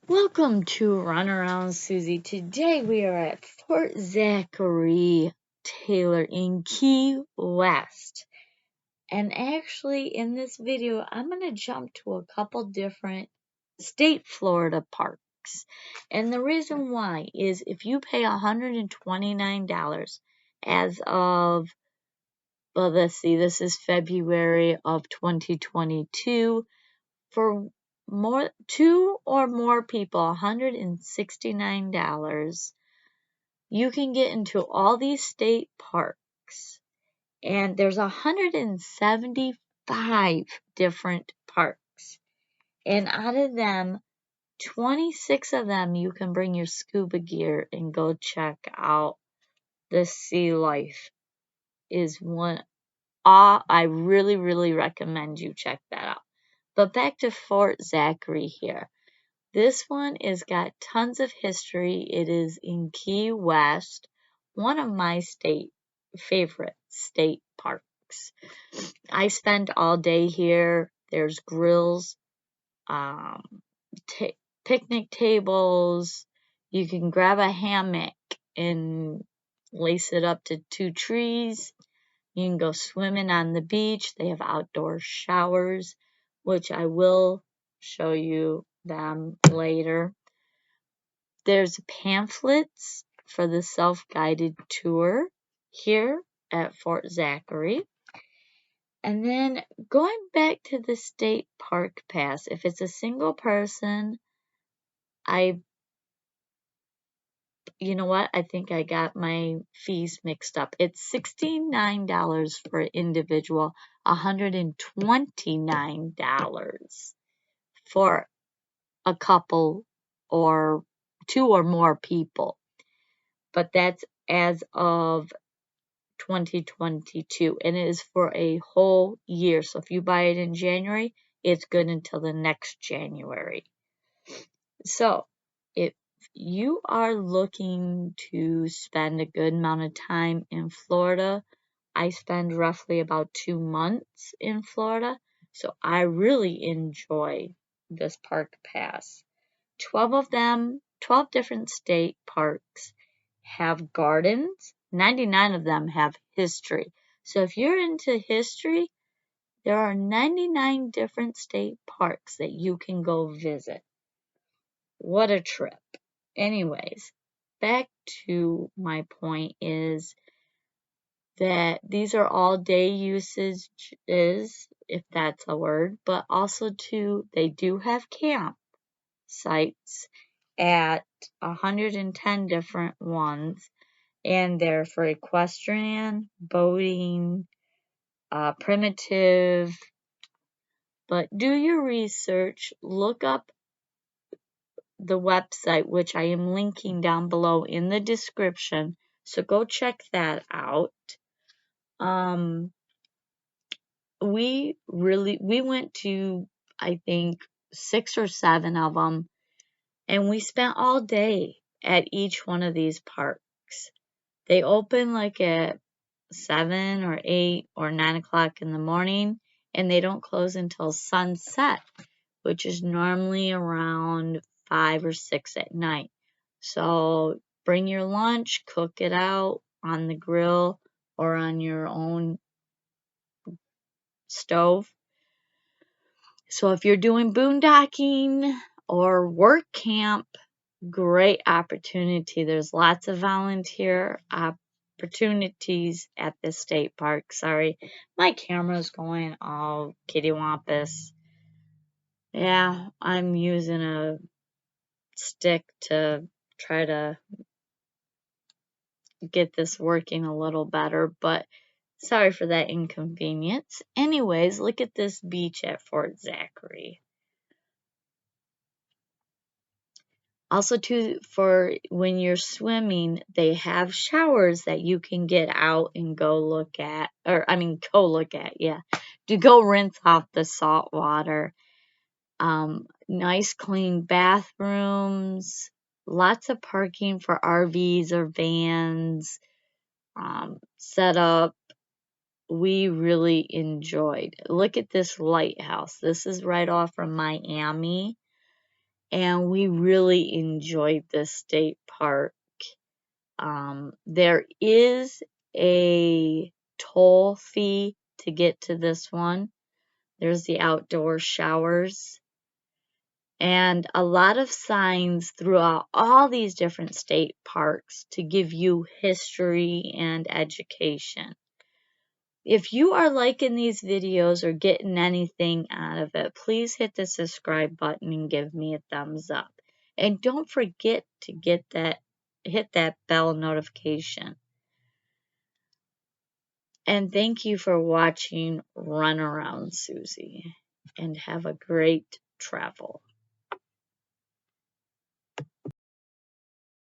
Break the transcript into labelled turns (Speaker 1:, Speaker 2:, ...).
Speaker 1: Welcome to Run Around Suzy. Today we are at Fort Zachary Taylor in Key West. And actually in this video, I'm going to jump to a couple different state Florida parks. And the reason why is if you pay $129 as of, well, let's see, this is February of 2022 for two or more people, $169, you can get into all these state parks. And there's 175 different parks. And out of them, 26 of them you can bring your scuba gear and go check out. The sea life is one I really recommend you check that out. But back to Fort Zachary here. This one is got tons of history. It is in Key West, one of my favorite state parks. I spent all day here. There's grills, um, picnic tables. You can grab a hammock and lace it up to two trees. You can go swimming on the beach. They have outdoor showers, which I will show you them later. There's pamphlets for the self-guided tour here at Fort Zachary. And then going back to the state park pass, if it's a single person, you know what? I think I got my fees mixed up. It's $69 for individual, $129 for a couple or two or more people. But that's as of 2022, and it is for a whole year. So if you buy it in January, it's good until the next January. So if you are looking to spend a good amount of time in Florida, I spend roughly about 2 months in Florida, so I really enjoy this park pass. 12 of them, 12 different state parks have gardens. 99 of them have history. So if you're into history, there are 99 different state parks that you can go visit. What a trip. Anyways, back to my point is that these are all day usages, if that's a word, but also too, they do have camp sites at 110 different ones, and they're for equestrian, boating, primitive. But do your research, look up the website, which I am linking down below in the description. So go check that out. We went to, I think, 6 or 7 of them, and we spent all day at each one of these parks. They open like at 7 or 8 or 9 o'clock in the morning, and they don't close until sunset, which is normally around 5 or 6 at night. So bring your lunch, cook it out on the grill or on your own stove. So if you're doing boondocking or work camp, great opportunity. There's lots of volunteer opportunities at the state park. Sorry, my camera's going all kittywampus. Yeah, I'm using a stick to try to get this working a little better, but sorry for that inconvenience. Anyways, look at this beach at Fort Zachary. Also, too, for when you're swimming, they have showers that you can get out and go look at, yeah, to go rinse off the salt water. Nice clean bathrooms, lots of parking for RVs or vans, set up. We really enjoyed. Look at this lighthouse. This is right off from Miami. and we really enjoyed this state park. There is a toll fee to get to this one. There's the outdoor showers and a lot of signs throughout all these different state parks to give you history and education. If you are liking these videos or getting anything out of it, please hit the subscribe button and give me a thumbs up. And don't forget to hit that bell notification. And thank you for watching Run Around Suzy. And have a great travel.